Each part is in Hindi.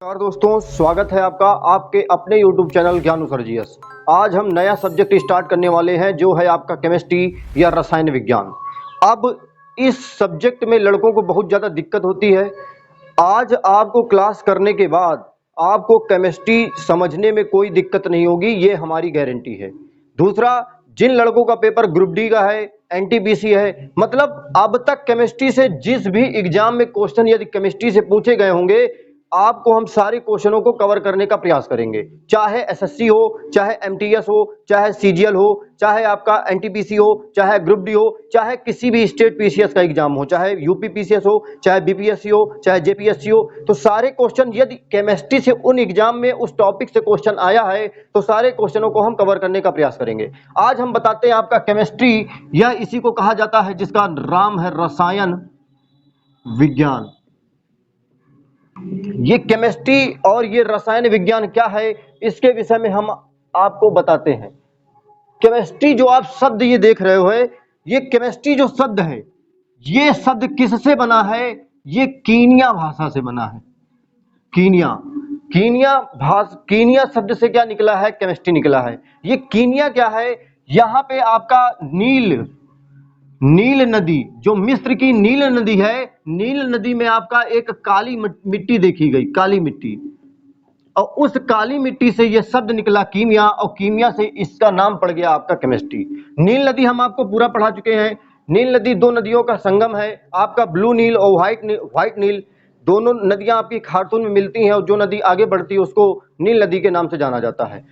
नमस्कार दोस्तों, स्वागत है आपका आपके अपने YouTube चैनल ज्ञानु सर्जियस। आज हम नया सब्जेक्ट स्टार्ट करने वाले हैं जो है आपका केमिस्ट्री या रसायन विज्ञान। अब इस सब्जेक्ट में लड़कों को बहुत ज़्यादा दिक्कत होती है। आज आपको क्लास करने के बाद आपको केमिस्ट्री समझने में कोई दिक्कत नहीं होगी, ये हमारी गारंटी है। दूसरा, जिन लड़कों का पेपर ग्रुप डी का है, एनटीपीसी है, मतलब अब तक केमिस्ट्री से जिस भी एग्जाम में क्वेश्चन यदि केमिस्ट्री से पूछे गए होंगे, आपको हम सारे क्वेश्चनों को कवर करने का प्रयास करेंगे। चाहे एसएससी हो, चाहे एमटीएस हो, चाहे सीजीएल हो, चाहे आपका एनटीपीसी हो, चाहे ग्रुप डी हो, चाहे किसी भी स्टेट पीसीएस का एग्जाम हो, चाहे यूपी पीसीएस हो, चाहे बीपीएससी हो, चाहे जेपीएससी हो, तो सारे क्वेश्चन यदि केमिस्ट्री से उन एग्जाम में उस टॉपिक से क्वेश्चन आया है तो सारे क्वेश्चनों को हम कवर करने का प्रयास करेंगे। आज हम बताते हैं आपका केमिस्ट्री, या इसी को कहा जाता है जिसका नाम है रसायन विज्ञान। ये केमिस्ट्री और ये रसायन विज्ञान क्या है, इसके विषय में हम आपको बताते हैं। केमिस्ट्री जो आप शब्द ये देख रहे हो, ये केमिस्ट्री जो शब्द है, ये शब्द किससे बना है? ये कीनिया भाषा से बना है। कीनिया शब्द से क्या निकला है? केमिस्ट्री निकला है। ये कीनिया क्या है? यहाँ पे आपका नील नदी, जो मिस्र की नील नदी है, नील नदी में आपका एक काली मिट्टी देखी गई, काली मिट्टी, और उस काली मिट्टी से ये शब्द निकला कीमिया, और कीमिया से इसका नाम पड़ गया आपका केमिस्ट्री। नील नदी हम आपको पूरा पढ़ा चुके हैं। नील नदी दो नदियों का संगम है, आपका ब्लू नील और व्हाइट नील। दोनों नदियां आपकी खार्तून में मिलती हैं और जो नदी आगे बढ़ती है उसको नील नदी के नाम से जाना जाता है।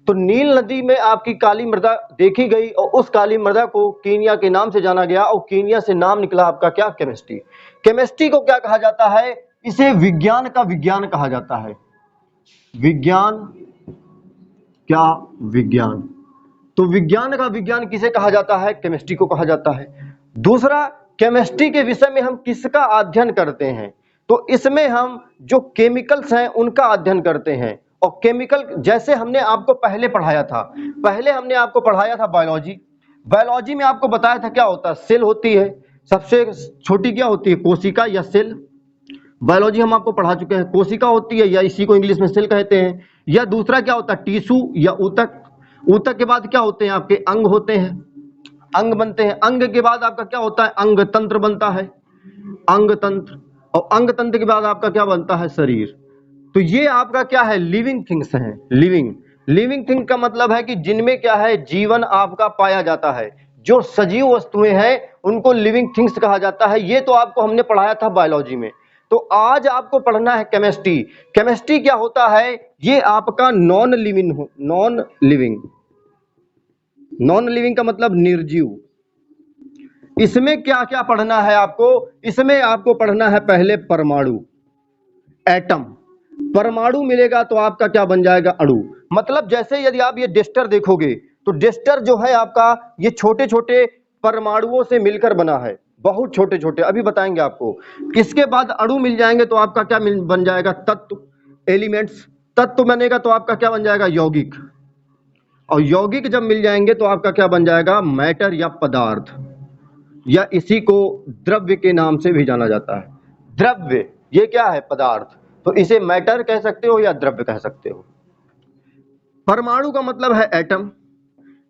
तो नील नदी में आपकी काली मृदा देखी गई और उस काली मृदा को कीनिया के नाम से जाना गया, और कीनिया से नाम निकला आपका क्या? केमिस्ट्री। केमिस्ट्री को क्या कहा जाता है? इसे विज्ञान का विज्ञान कहा जाता है। विज्ञान क्या? विज्ञान। तो विज्ञान का विज्ञान किसे कहा जाता है? केमिस्ट्री को कहा जाता है। दूसरा, केमिस्ट्री के विषय में हम किसका अध्ययन करते हैं? तो इसमें हम जो केमिकल्स हैं उनका अध्ययन करते हैं। और केमिकल जैसे हमने आपको पहले पढ़ाया था, बायोलॉजी। बायोलॉजी में आपको बताया था क्या होता है? सेल होती है, सबसे छोटी क्या होती है? कोशिका या सेल। बायोलॉजी हम आपको पढ़ा चुके हैं, कोशिका होती है या इसी को इंग्लिश में सेल कहते हैं। या दूसरा क्या होता है? टिश्यू या ऊतक। ऊतक के बाद क्या होते हैं? आपके अंग होते हैं, अंग बनते हैं। अंग के बाद आपका क्या होता है? अंग तंत्र बनता है, अंग तंत्र। और अंग तंत्र के बाद आपका क्या बनता है? शरीर। तो ये आपका क्या है? लिविंग थिंग्स हैं। लिविंग थिंग का मतलब है कि जिनमें क्या है? जीवन आपका पाया जाता है। जो सजीव वस्तुएं हैं उनको लिविंग थिंग्स कहा जाता है। ये तो आपको हमने पढ़ाया था बायोलॉजी में। तो आज आपको पढ़ना है केमिस्ट्री। केमिस्ट्री क्या होता है? ये आपका नॉन लिविंग का मतलब निर्जीव। इसमें क्या क्या पढ़ना है आपको? इसमें आपको पढ़ना है पहले परमाणु, एटम। परमाणु मिलेगा तो आपका क्या बन जाएगा? अणु। मतलब जैसे यदि आप ये डेस्टर देखोगे तो डेस्टर जो है आपका ये छोटे छोटे परमाणुओं से मिलकर बना है, बहुत छोटे छोटे, अभी बताएंगे आपको। किसके बाद अणु मिल जाएंगे तो आपका क्या बन जाएगा? तत्व, एलिमेंट्स। तत्व बनेगा तो आपका क्या बन जाएगा? यौगिक। और यौगिक जब मिल जाएंगे तो आपका क्या बन जाएगा? मैटर या पदार्थ, या इसी को द्रव्य के नाम से भी जाना जाता है। द्रव्य ये क्या है? पदार्थ। तो इसे मैटर कह सकते हो या द्रव्य कह सकते हो। परमाणु का मतलब है एटम।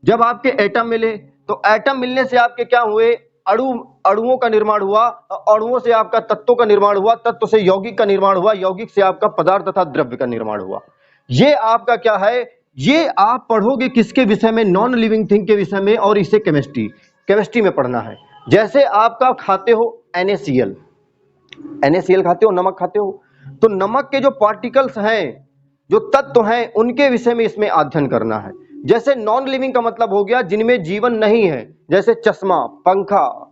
जब आपके एटम मिले तो एटम मिलने से आपके क्या हुए? अणुओं का निर्माण हुआ, अणुओं से आपका तत्वों का निर्माण हुआ, तत्व से यौगिक का निर्माण हुआ, यौगिक से आपका पदार्थ तथा द्रव्य का निर्माण हुआ। ये आपका क्या है? ये आप पढ़ोगे किसके विषय में? नॉन लिविंग थिंग के विषय में, और इसे केमिस्ट्री में पढ़ना है। जैसे आपका खाते हो NaCl खाते हो, नमक खाते हो, तो नमक के जो पार्टिकल्स हैं, जो तत्व हैं, उनके विषय में इसमें अध्ययन करना है। जैसे नॉन लिविंग का मतलब हो गया जिनमें जीवन नहीं है, जैसे चश्मा, पंखा,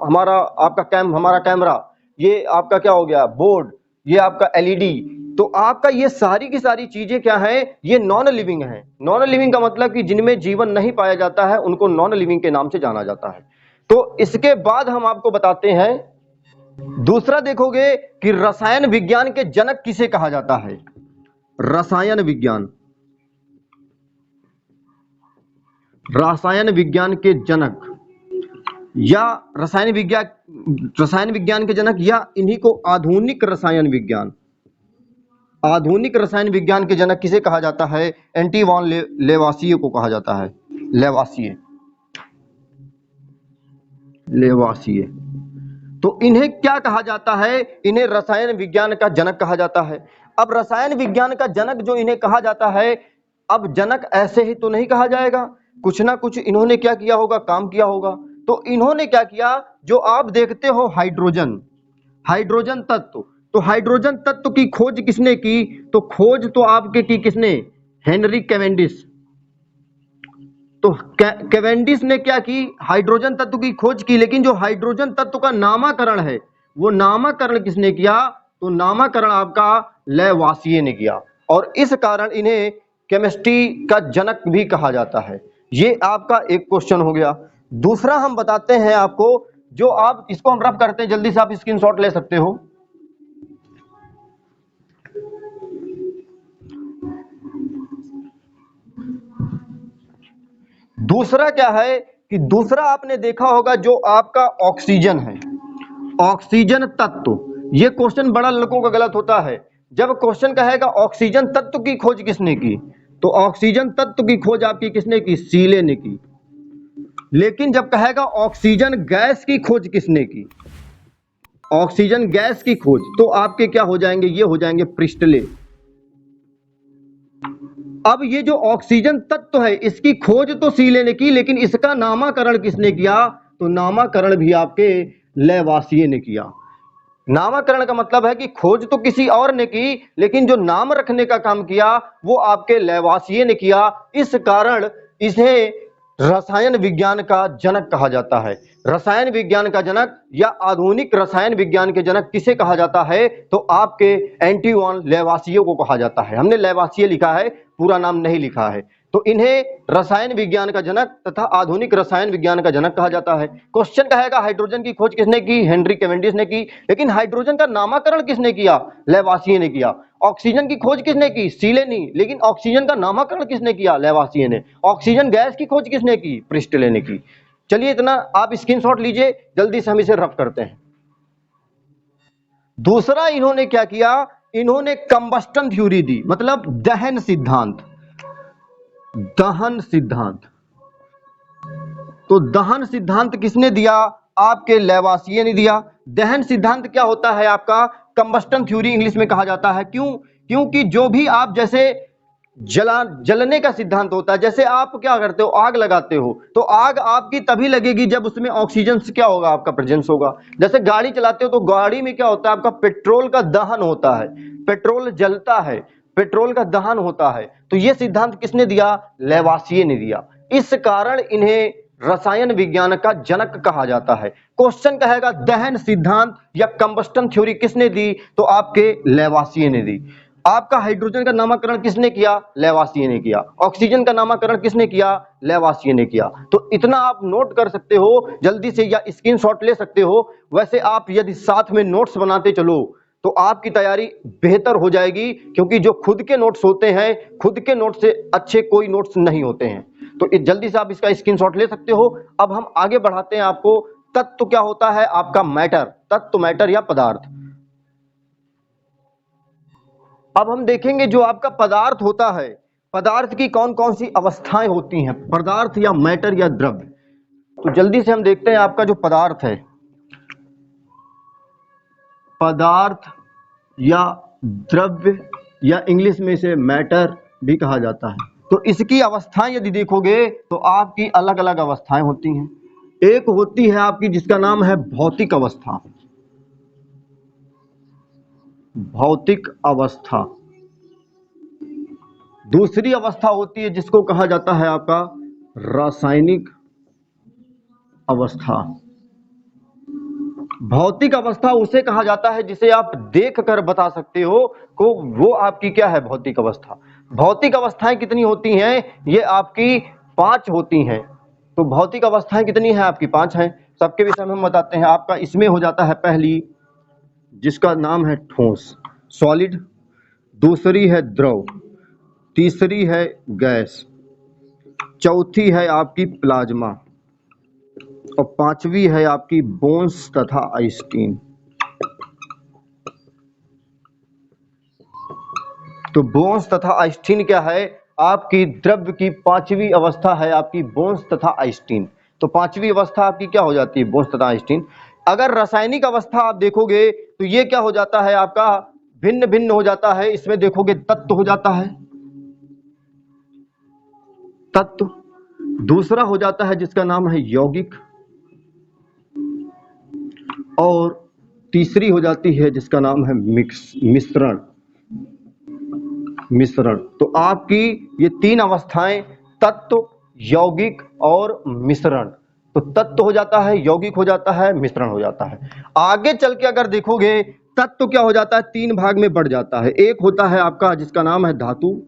हमारा कैमरा, ये आपका क्या हो गया? बोर्ड, ये आपका एलईडी। तो आपका ये सारी की सारी चीजें क्या हैं? ये नॉन लिविंग है। नॉन लिविंग का मतलब कि जिनमें जीवन नहीं पाया जाता है उनको नॉन लिविंग के नाम से जाना जाता है। तो इसके बाद हम आपको बताते हैं, दूसरा देखोगे कि रसायन विज्ञान के जनक किसे कहा जाता है? रसायन विज्ञान के जनक, या रसायन विज्ञान के जनक, या इन्हीं को आधुनिक रसायन विज्ञान आधुनिक रसायन विज्ञान के जनक किसे कहा जाता है? एंटी वॉन लेवासिए को कहा जाता है। लेवासिए, लेवासिए। तो इन्हें क्या कहा जाता है? इन्हें रसायन विज्ञान का जनक कहा जाता है। अब रसायन विज्ञान का जनक जो इन्हें कहा जाता है, अब जनक ऐसे ही तो नहीं कहा जाएगा, कुछ ना कुछ इन्होंने क्या किया होगा, काम किया होगा। तो इन्होंने क्या किया, जो आप देखते हो हाइड्रोजन, हाइड्रोजन तत्व, तो हाइड्रोजन तत्व की खोज किसने की? तो खोज तो आपके की किसने? Henry Cavendish. तो कैवेंडिश ने क्या की? हाइड्रोजन तत्व की खोज की, लेकिन जो हाइड्रोजन तत्व का नामकरण है, वो नामकरण किसने किया? तो नामकरण आपका लैवासिए ने किया, और इस कारण इन्हें केमिस्ट्री का जनक भी कहा जाता है। ये आपका एक क्वेश्चन हो गया। दूसरा हम बताते हैं आपको, जो आप इसको हम रफ करते हैं, जल्दी से आप स्क्रीनशॉट ले सकते हो। दूसरा क्या है कि दूसरा आपने देखा होगा जो आपका ऑक्सीजन है, ऑक्सीजन तत्व। ये क्वेश्चन बड़ा लड़कों का गलत होता है। जब क्वेश्चन कहेगा ऑक्सीजन तत्व की खोज किसने की, तो ऑक्सीजन तत्व की खोज आपकी किसने की? सीले ने की। लेकिन जब कहेगा ऑक्सीजन गैस की खोज किसने की, ऑक्सीजन गैस की खोज, तो आपके क्या हो जाएंगे? ये हो जाएंगे प्रिस्टले। अब ये जो ऑक्सीजन तत्व है, इसकी खोज तो सीले ने की, लेकिन इसका नामकरण किसने किया? तो नामकरण भी आपके लैवासिए ने किया। नामकरण का मतलब है कि खोज तो किसी और ने की, लेकिन जो नाम रखने का काम किया वो आपके लैवासिए ने किया। इस कारण इसे रसायन विज्ञान का जनक कहा जाता है। रसायन विज्ञान का जनक या आधुनिक रसायन विज्ञान के जनक किसे कहा जाता है? तो आपके एंटीवॉन लैवासिए को कहा जाता है। हमने लैवासिए लिखा है, पूरा नाम नहीं लिखा है। तो इन्हें रसायन विज्ञान का जनक तथा आधुनिक रसायन विज्ञान का जनक कहा जाता है। क्वेश्चन कहेगा हाइड्रोजन की खोज किसने की? हेनरी कैवेंडिश ने की। लेकिन हाइड्रोजन का नामकरण किसने किया? लैवासिए ने किया। ऑक्सीजन की खोज किसने की? सीले ने। लेकिन ऑक्सीजन का नामकरण किसने किया? लैवासिए ने। ऑक्सीजन गैस की खोज किसने की? प्रिस्टले ने की। चलिए इतना आप स्क्रीनशॉट लीजिए, जल्दी से हम इसे रफ करते हैं। दूसरा इन्होंने क्या किया? इन्होंने कंबस्टन थ्योरी दी, मतलब दहन सिद्धांत। दहन सिद्धांत, तो दहन सिद्धांत किसने दिया? आपके लैवासिए ने दिया। दहन सिद्धांत क्या होता है आपका? कंबस्टन थ्योरी इंग्लिश में कहा जाता है। क्यों? क्योंकि जो भी आप जैसे जलने का सिद्धांत होता है, जैसे आप क्या करते हो, आग लगाते हो, तो आग आपकी तभी लगेगी जब उसमें ऑक्सीजन से क्या होगा, आपका प्रेजेंस होगा। जैसे गाड़ी चलाते हो तो गाड़ी में क्या होता है, आपका पेट्रोल का दहन होता है, पेट्रोल जलता है, पेट्रोल का दहन होता है। तो ये सिद्धांत किसने दिया? लैवासिए ने दिया। इस कारण इन्हें रसायन विज्ञान का जनक कहा जाता है। क्वेश्चन कहेगा दहन सिद्धांत या कंबस्टन थ्योरी किसने दी? तो आपके लैवासिए ने दी। आपका हाइड्रोजन का नामकरण किसने किया? लैवासिए ने किया। ऑक्सीजन का नामकरण किसने किया? लैवासिए ने किया। तो इतना आप नोट कर सकते हो जल्दी से, या स्क्रीनशॉट ले सकते हो। वैसे आप यदि साथ में नोट्स बनाते चलो तो आपकी तैयारी बेहतर हो जाएगी, क्योंकि जो खुद के नोट्स होते हैं, खुद के नोट्स से अच्छे कोई नोट्स नहीं होते हैं। तो जल्दी से आप इसका स्क्रीनशॉट ले सकते हो। अब हम आगे बढ़ाते हैं आपको। तत्व क्या होता है आपका? मैटर, तत्व, मैटर या पदार्थ। अब हम देखेंगे जो आपका पदार्थ होता है, पदार्थ की कौन कौन सी अवस्थाएं होती हैं, पदार्थ या मैटर या द्रव्य। तो जल्दी से हम देखते हैं आपका जो पदार्थ है, पदार्थ या द्रव्य या इंग्लिश में इसे मैटर भी कहा जाता है। तो इसकी अवस्थाएं यदि देखोगे तो आपकी अलग अलग अवस्थाएं होती हैं। एक होती है आपकी जिसका नाम है भौतिक अवस्था, भौतिक अवस्था। दूसरी अवस्था होती है जिसको कहा जाता है आपका रासायनिक अवस्था। भौतिक अवस्था उसे कहा जाता है जिसे आप देख कर बता सकते हो को वो आपकी क्या है? भौतिक अवस्था। भौतिक अवस्थाएं कितनी होती हैं? ये आपकी 5 होती हैं। तो भौतिक अवस्थाएं कितनी हैं आपकी? 5 हैं। सबके विषय में हम बताते हैं। आपका इसमें हो जाता है पहली, जिसका नाम है ठोस, सॉलिड। दूसरी है द्रव, तीसरी है गैस, चौथी है आपकी प्लाज्मा, और पांचवी है आपकी बोन्स तथा आइंस्टीन। तो बोन्स तथा आइस्टीन क्या है? आपकी द्रव्य की पांचवी अवस्था है आपकी बोन्स तथा आइस्टीन। तो पांचवी अवस्था आपकी क्या हो जाती है? बोन्स तथा आइस्टीन। अगर रासायनिक अवस्था आप देखोगे तो ये क्या हो जाता है आपका? भिन्न भिन्न हो जाता है। इसमें देखोगे तत्व हो जाता है, तत्व। दूसरा हो जाता है जिसका नाम है यौगिक, और तीसरी हो जाती है जिसका नाम है मिश्रण। मिश्रण। तो आपकी ये तीन अवस्थाएं, तत्व, यौगिक और मिश्रण। तो तत्व हो जाता है, यौगिक हो जाता है, मिश्रण हो जाता है। आगे चल के अगर देखोगे तत्व क्या हो जाता है? तीन भाग में बढ़ जाता है। एक होता है आपका जिसका नाम है धातु,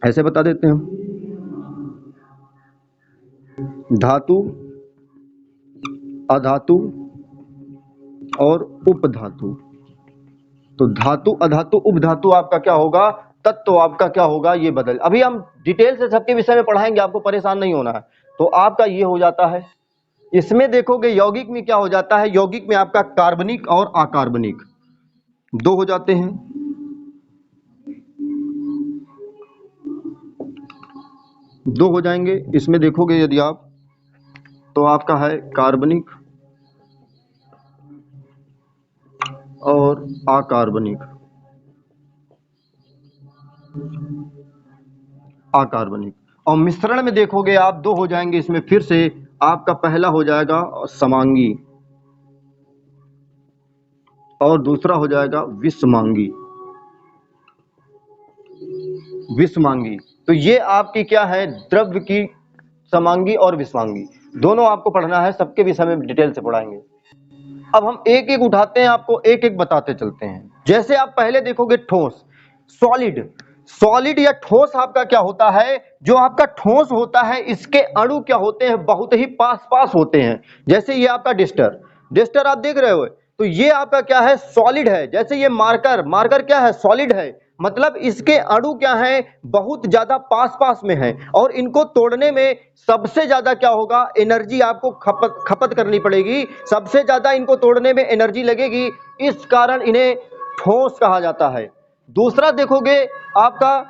ऐसे बता देते हैं हम, धातु, अधातु और उपधातु। तो धातु, अधातु, उपधातु आपका क्या होगा? तत्व आपका क्या होगा? ये बदल। अभी हम डिटेल से सबके विषय में पढ़ाएंगे, आपको परेशान नहीं होना है। तो आपका ये हो जाता है। इसमें देखोगे यौगिक में क्या हो जाता है? यौगिक में आपका कार्बनिक और अकार्बनिक दो हो जाते हैं। दो हो जाएंगे। इसमें देखोगे यदि आप तो आपका है कार्बनिक और अकार्बनिक। अकार्बनिक। और मिश्रण में देखोगे आप दो हो जाएंगे। इसमें फिर से आपका पहला हो जाएगा समांगी और दूसरा हो जाएगा विषमांगी। विषमांगी। तो ये आपकी क्या है? द्रव्य की समांगी और विषमांगी दोनों आपको पढ़ना है। सबके विषय में डिटेल से पढ़ाएंगे। अब हम एक एक उठाते हैं, आपको एक एक बताते चलते हैं। जैसे आप पहले देखोगे ठोस, सॉलिड। सॉलिड या ठोस आपका क्या होता है? जो आपका ठोस होता है इसके अणु क्या होते हैं? बहुत ही पास पास होते हैं। जैसे ये आपका डिस्टर, डिस्टर आप देख रहे हो, तो ये आपका क्या है? सॉलिड है। जैसे ये मार्कर, मार्कर क्या है? सॉलिड है। मतलब इसके अणु क्या हैं? बहुत ज्यादा पास पास में हैं, और इनको तोड़ने में सबसे ज्यादा क्या होगा? एनर्जी आपको खपत करनी पड़ेगी। सबसे ज्यादा इनको तोड़ने में एनर्जी लगेगी, इस कारण इन्हें ठोस कहा जाता है। दूसरा देखोगे आपका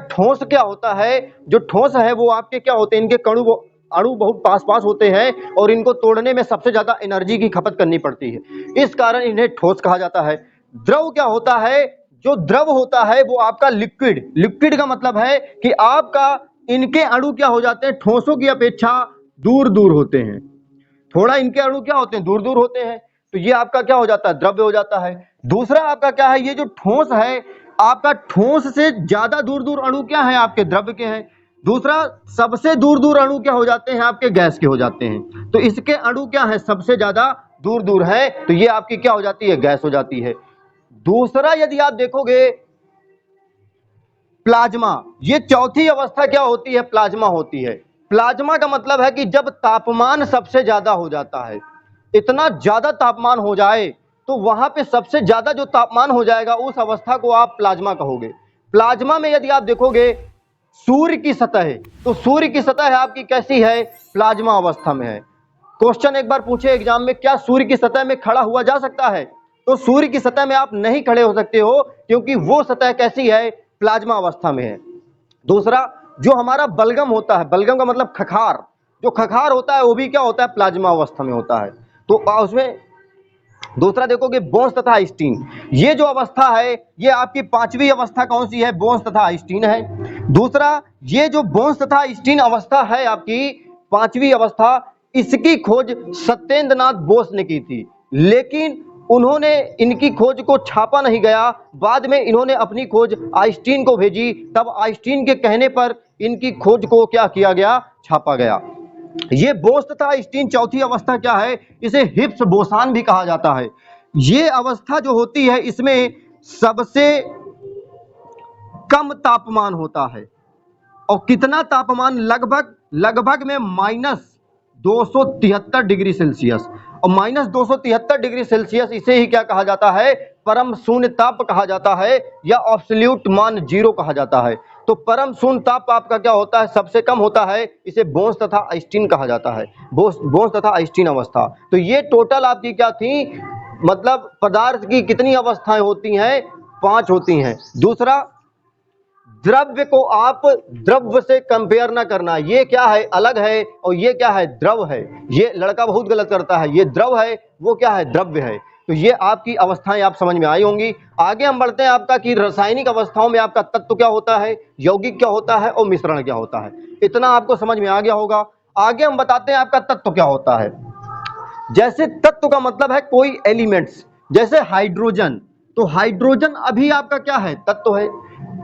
ठोस क्या होता है? जो ठोस है वो आपके क्या होते हैं? इनके अणु बहुत पास पास होते हैं, और इनको तोड़ने में सबसे ज्यादा एनर्जी की खपत करनी पड़ती है, इस कारण इन्हें ठोस कहा जाता है। द्रव क्या होता है? जो द्रव होता है वो आपका लिक्विड। लिक्विड का मतलब है कि आपका इनके अणु क्या हो जाते हैं? ठोसों की अपेक्षा दूर दूर होते हैं। थोड़ा इनके अणु क्या होते हैं? दूर दूर होते हैं। तो ये आपका क्या हो जाता है? द्रव्य हो जाता है। दूसरा आपका क्या है? ये जो ठोस है आपका, ठोस से ज्यादा दूर दूर अणु क्या है? आपके द्रव्य के हैं। दूसरा, सबसे दूर दूर अणु क्या हो जाते हैं? आपके गैस के हो जाते हैं। तो इसके अणु क्या है? सबसे ज्यादा दूर दूर है, तो ये आपकी क्या हो जाती है? गैस हो जाती है। दूसरा यदि आप देखोगे प्लाज्मा, ये चौथी अवस्था क्या होती है? प्लाज्मा होती है। प्लाज्मा का मतलब है कि जब तापमान सबसे ज्यादा हो जाता है, इतना ज्यादा तापमान हो जाए, तो वहां पे सबसे ज्यादा जो तापमान हो जाएगा उस अवस्था को आप प्लाज्मा कहोगे। प्लाज्मा में यदि आप देखोगे सूर्य की सतह, तो सूर्य की सतह आपकी कैसी है? प्लाज्मा अवस्था में है। क्वेश्चन एक बार पूछे एग्जाम में, क्या सूर्य की सतह में खड़ा हुआ जा सकता है? तो सूर्य की सतह में आप नहीं खड़े हो सकते हो, क्योंकि वो सतह कैसी है? प्लाज्मा अवस्था में है। दूसरा, जो हमारा बलगम होता है, बलगम का मतलब खखार, जो खखार होता है वो भी क्या होता है? प्लाज्मा अवस्था में होता है। तो उसमें दूसरा देखोगे बोन्स तथा आइस्टीन, ये जो अवस्था है ये आपकी पांचवी अवस्था कौन सी है? बोन्स तथा आइस्टीन है। दूसरा, ये जो बोन्स तथा आइस्टीन अवस्था है आपकी पांचवी अवस्था, इसकी खोज सत्येंद्रनाथ बोस ने की थी, लेकिन उन्होंने इनकी खोज को छापा नहीं गया। बाद में इन्होंने अपनी खोज आइंस्टीन को भेजी, तब आइंस्टीन के कहने पर इनकी खोज को क्या किया गया? छापा गया। ये बोस तथा आइंस्टीन चौथी अवस्था क्या है? इसे हिप्स बोसान भी कहा जाता है। ये अवस्था जो होती है इसमें सबसे कम तापमान होता है, और कितना तापमान? लगभग में -273 डिग्री सेल्सियस। और -273 डिग्री सेल्सियस इसे ही क्या कहा जाता है? परम शून्य ताप कहा जाता है, या ऑब्सोल्यूट मान जीरो कहा जाता है। तो परम शून्य ताप आपका क्या होता है? सबसे कम होता है। इसे बोन्स तथा आइंस्टीन कहा जाता है, बोन्स तथा आइंस्टीन अवस्था। तो ये टोटल आपकी क्या थी? मतलब पदार्थ की कितनी अवस्थाएं होती हैं? 5 होती हैं। दूसरा, द्रव्य को आप द्रव्य से कंपेयर ना करना, ये क्या है अलग है और ये क्या है द्रव है। ये लड़का बहुत गलत करता है, ये द्रव है वो क्या है द्रव्य है। तो ये आपकी अवस्थाएं आप समझ में आई होंगी। आगे हम बढ़ते हैं आपका कि रासायनिक अवस्थाओं में आपका तत्व क्या होता है, यौगिक क्या होता है और मिश्रण क्या होता है। इतना आपको समझ में आ गया होगा। आगे हम बताते हैं आपका तत्व क्या होता है। जैसे तत्व का मतलब है कोई एलिमेंट्स, जैसे हाइड्रोजन, तो हाइड्रोजन अभी आपका क्या है तत्व है।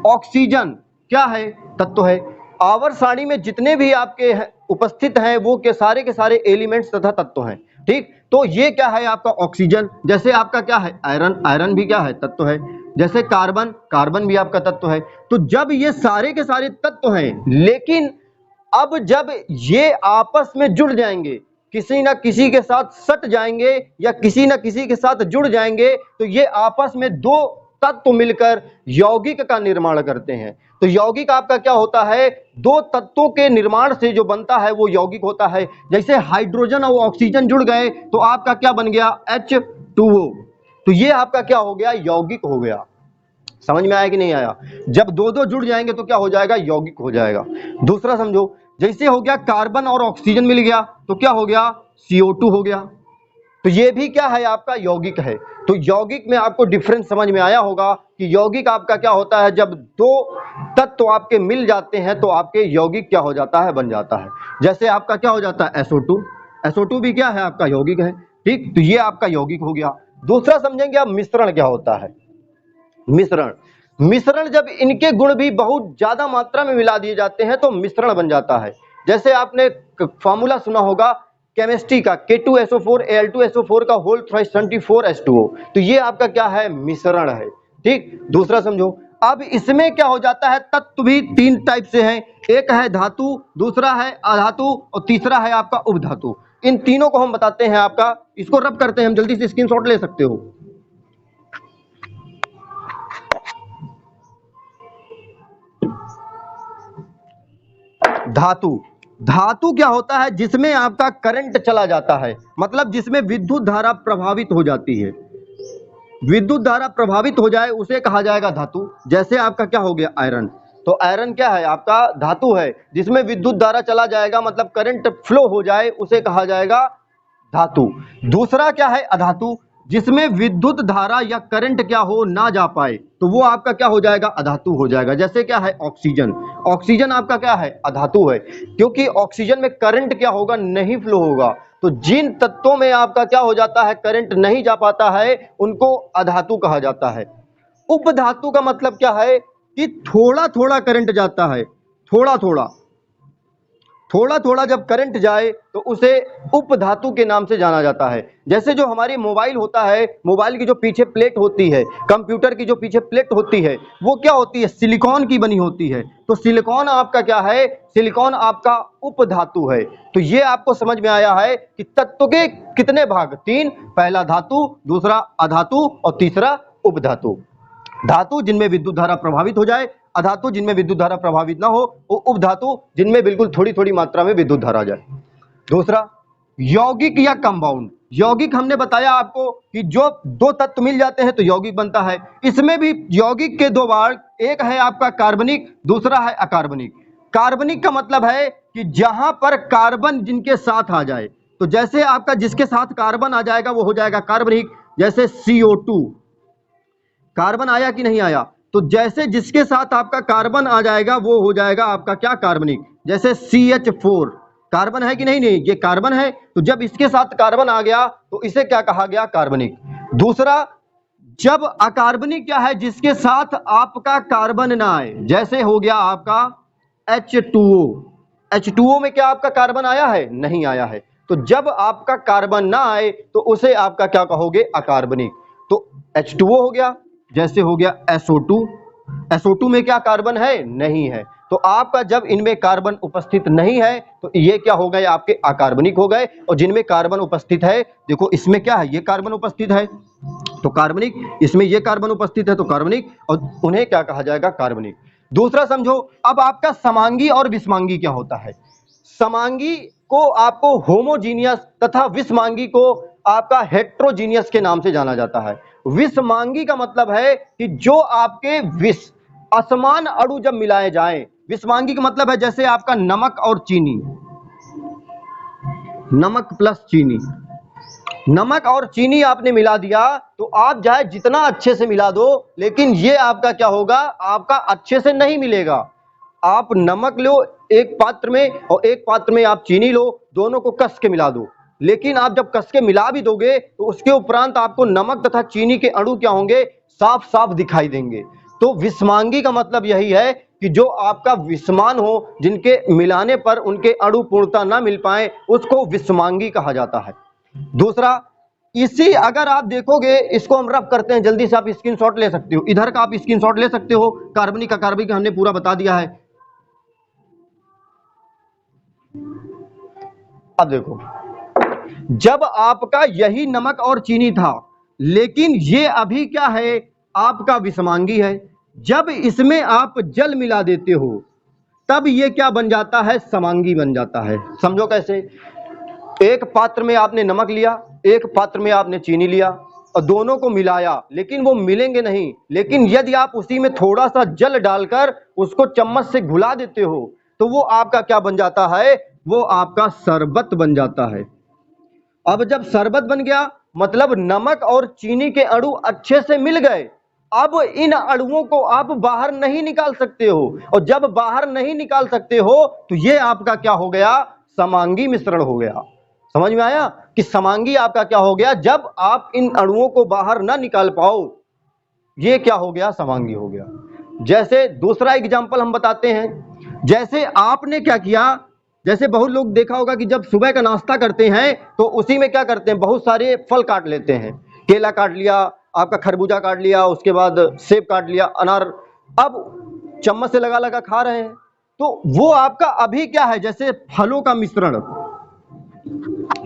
ऑक्सीजन क्या है तत्व है। आवर्त सारणी में जितने भी आपके उपस्थित हैं वो के सारे एलिमेंट्स तथा तत्व हैं। ठीक, तो ये क्या है आपका ऑक्सीजन। जैसे आपका क्या है आयरन, आयरन भी क्या है तत्व है। जैसे कार्बन, कार्बन भी आपका तत्व है। तो जब ये सारे के सारे तत्व हैं, लेकिन अब जब ये आपस में जुड़ जाएंगे, किसी ना किसी के साथ सट जाएंगे या किसी ना किसी के साथ जुड़ जाएंगे, तो ये आपस में दो तत्व मिलकर यौगिक का निर्माण करते हैं। तो यौगिक आपका क्या होता है, दो तत्वों के निर्माण से जो बनता है वो यौगिक होता है। जैसे हाइड्रोजन और ऑक्सीजन जुड़ गए तो आपका क्या बन गया H2O। तो ये आपका क्या हो गया यौगिक हो गया। समझ में आया कि नहीं आया। जब दो दो जुड़ जाएंगे तो क्या हो जाएगा यौगिक हो जाएगा। दूसरा समझो, जैसे हो गया कार्बन और ऑक्सीजन मिल गया तो क्या हो गया CO2 हो गया। तो ये भी क्या है आपका यौगिक है। तो यौगिक में आपको डिफरेंस समझ में आया होगा कि यौगिक आपका क्या होता है, जब दो तत्व आपके मिल जाते हैं तो आपके यौगिक क्या हो जाता है बन जाता है। जैसे आपका क्या हो जाता है SO2, SO2 भी क्या है आपका यौगिक है। ठीक, तो ये आपका यौगिक हो गया। दूसरा समझेंगे आप मिश्रण क्या होता है। मिश्रण, मिश्रण जब इनके गुण भी बहुत ज्यादा मात्रा में मिला दिए जाते हैं तो मिश्रण बन जाता है। जैसे आपने फॉर्मूला सुना होगा केमिस्ट्री का K2SO4 Al2SO4 का होल थ्राइस 24H2O। तो ये आपका क्या है मिश्रण है। ठीक, दूसरा समझो, अब इसमें क्या हो जाता है, तत्व भी तीन टाइप से हैं। एक है धातु, दूसरा है अधातु और तीसरा है आपका उपधातु। इन तीनों को हम बताते हैं आपका, इसको रब करते हैं हम, जल्दी से स्क्रीनशॉट ले सकते हो। धातु, धातु क्या होता है जिसमें आपका करंट चला जाता है, मतलब जिसमें विद्युत धारा प्रभावित हो जाती है। विद्युत धारा प्रभावित हो जाए उसे कहा जाएगा धातु। जैसे आपका क्या हो गया आयरन, तो आयरन क्या है आपका धातु है जिसमें विद्युत धारा चला जाएगा, मतलब करंट फ्लो हो जाए उसे कहा जाएगा धातु। दूसरा क्या है अधातु, जिसमें विद्युत धारा या करंट क्या हो ना जा पाए तो वो आपका क्या हो जाएगा अधातु हो जाएगा। जैसे क्या है ऑक्सीजन, ऑक्सीजन आपका क्या है अधातु है, क्योंकि ऑक्सीजन में करंट क्या होगा नहीं फ्लो होगा। तो जिन तत्वों में आपका क्या हो जाता है करंट नहीं जा पाता है उनको अधातु कहा जाता है। उपधातु का मतलब क्या है कि थोड़ा थोड़ा करंट जाता है, थोड़ा थोड़ा थोड़ा थोड़ा जब करंट जाए तो उसे उपधातु के नाम से जाना जाता है। जैसे जो हमारी मोबाइल होता है, मोबाइल की जो पीछे प्लेट होती है, कंप्यूटर की जो पीछे प्लेट होती है वो क्या होती है सिलिकॉन की बनी होती है। तो सिलिकॉन आपका क्या है, सिलिकॉन आपका उपधातु है। तो ये आपको समझ में आया है कि तत्व के कितने भाग, तीन, पहला धातु, दूसरा अधातु और तीसरा उपधातु। धातु जिनमें विद्युत धारा प्रभावित हो जाए, अधातु जिनमें विद्युत धारा प्रभावित ना हो, और उपधातु जिनमें बिल्कुल थोड़ी थोड़ी मात्रा में विद्युत धारा जाए। दूसरा यौगिक या कंपाउंड। यौगिक हमने बताया आपको कि जो दो तत्व मिल जाते हैं तो यौगिक बनता है। इसमें भी यौगिक के दो भाग, एक है आपका कार्बनिक, दूसरा है अकार्बनिक। कार्बनिक का मतलब है कि जहां पर कार्बन जिनके साथ आ जाए, तो जैसे आपका जिसके साथ कार्बन आ जाएगा वो हो जाएगा कार्बनिक। जैसे CO2 कार्बन आया कि नहीं आया, तो जैसे जिसके साथ आपका कार्बन आ जाएगा वो हो जाएगा आपका क्या कार्बनिक। जैसे CH4 कार्बन है कि नहीं, नहीं ये कार्बन है, तो जब इसके साथ कार्बन आ गया तो इसे क्या कहा गया कार्बनिक। दूसरा, जब अकार्बनिक क्या है जिसके साथ आपका कार्बन ना आए, जैसे हो गया आपका H2O। H2O में क्या आपका कार्बन आया है, नहीं आया है। तो जब आपका कार्बन ना आए तो उसे आपका क्या कहोगे अकार्बनिक। तो H2O हो गया, जैसे हो गया SO2, SO2 में क्या कार्बन है, नहीं है। तो आपका जब इनमें कार्बन उपस्थित नहीं है तो ये क्या हो गए आपके अकार्बनिक हो गए। और जिनमें कार्बन उपस्थित है, देखो इसमें क्या है ये कार्बन उपस्थित है तो कार्बनिक, इसमें ये कार्बन उपस्थित है तो कार्बनिक, और उन्हें क्या कहा जाएगा कार्बनिक। दूसरा समझो, अब आपका समांगी और विषमांगी क्या होता है। समांगी को आपको होमोजीनियस तथा विषमांगी को आपका हेट्रोजीनियस के नाम से जाना जाता है। विषमांगी का मतलब है कि जो आपके विष असमान अणु जब मिलाए जाएं, विषमांगी का मतलब है जैसे आपका नमक और चीनी, नमक प्लस चीनी, नमक और चीनी आपने मिला दिया तो आप चाहे जितना अच्छे से मिला दो, लेकिन ये आपका क्या होगा, आपका अच्छे से नहीं मिलेगा। आप नमक लो एक पात्र में और एक पात्र में आप चीनी लो, दोनों को कस के मिला दो, लेकिन आप जब कस के मिला भी दोगे तो उसके उपरांत आपको नमक तथा चीनी के अणु क्या होंगे, साफ साफ दिखाई देंगे। तो विषमांगी का मतलब यही है कि जो आपका विषमान हो, जिनके मिलाने पर उनके अणु पूर्णता ना मिल पाए, उसको विषमांगी कहा जाता है। दूसरा, इसी अगर आप देखोगे, इसको हम रफ करते हैं, जल्दी से आप स्क्रीनशॉट ले सकते हो, इधर का आप स्क्रीनशॉट ले सकते हो, कार्बनिक अकार्बनिक हमने पूरा बता दिया है। अब देखो, जब आपका यही नमक और चीनी था, लेकिन ये अभी क्या है, आपका विषमांगी है। जब इसमें आप जल मिला देते हो तब ये क्या बन जाता है, समांगी बन जाता है। समझो कैसे, एक पात्र में आपने नमक लिया, एक पात्र में आपने चीनी लिया और दोनों को मिलाया, लेकिन वो मिलेंगे नहीं। लेकिन यदि आप उसी में थोड़ा सा जल डालकर उसको चम्मच से घुला देते हो तो वो आपका क्या बन जाता है, वो आपका शरबत बन जाता है। अब जब शरबत बन गया मतलब नमक और चीनी के अणु अच्छे से मिल गए। अब इन अणुओं को आप बाहर नहीं निकाल सकते हो, और जब बाहर नहीं निकाल सकते हो तो ये आपका क्या हो गया, समांगी मिश्रण हो गया। समझ में आया कि समांगी आपका क्या हो गया, जब आप इन अणुओं को बाहर ना निकाल पाओ, ये क्या हो गया, समांगी हो गया। जैसे दूसरा एग्जांपल हम बताते हैं, जैसे आपने क्या किया, जैसे बहुत लोग देखा होगा कि जब सुबह का नाश्ता करते हैं तो उसी में क्या करते हैं, बहुत सारे फल काट लेते हैं, केला काट लिया, आपका खरबूजा काट लिया, उसके बाद सेब काट लिया, अनार, अब चम्मच से लगा लगा खा रहे हैं। तो वो आपका अभी क्या है, जैसे फलों का मिश्रण,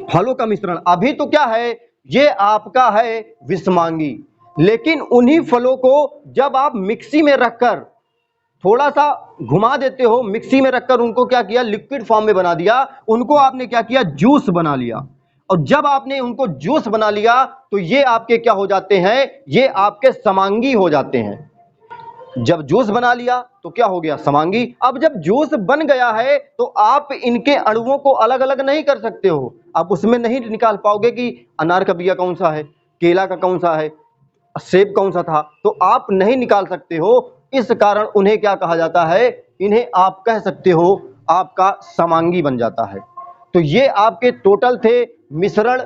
फलों का मिश्रण अभी तो क्या है, ये आपका है विषमांगी। लेकिन उन्हीं फलों को जब आप मिक्सी में रखकर थोड़ा सा घुमा देते हो, मिक्सी में रखकर उनको क्या किया, लिक्विड फॉर्म में बना दिया, उनको आपने क्या किया, जूस बना लिया। और जब आपने उनको जूस बना लिया तो ये आपके क्या हो जाते हैं, ये आपके समांगी हो जाते हैं। जब जूस बना लिया तो क्या हो गया, समांगी। अब जब जूस बन गया है तो आप इनके अणुओं को अलग अलग नहीं कर सकते हो, आप उसमें नहीं निकाल पाओगे कि अनार का बिया कौन सा है, केला का कौन सा है, सेब कौन सा था, तो आप नहीं निकाल सकते हो। इस कारण उन्हें क्या कहा जाता है, इन्हें आप कह सकते हो आपका समांगी बन जाता है। तो ये आपके टोटल थे मिश्रण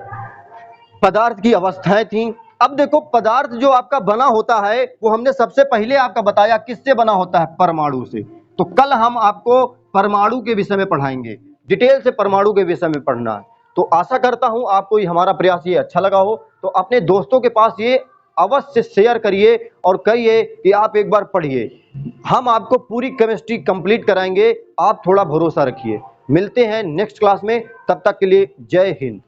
पदार्थ की अवस्थाएं थी। अब देखो, पदार्थ जो आपका बना होता है वो हमने सबसे पहले आपका बताया किससे बना होता है, परमाणु से। तो कल हम आपको परमाणु के विषय में पढ़ाएंगे, डिटेल से परमाणु के विषय में पढ़ना है। तो आशा करता हूं आपको हमारा प्रयास ये अच्छा लगा हो, तो अपने दोस्तों के पास ये अवश्य शेयर करिए और कहिए कि आप एक बार पढ़िए। हम आपको पूरी केमिस्ट्री कंप्लीट कराएंगे, आप थोड़ा भरोसा रखिए। मिलते हैं नेक्स्ट क्लास में, तब तक के लिए जय हिंद।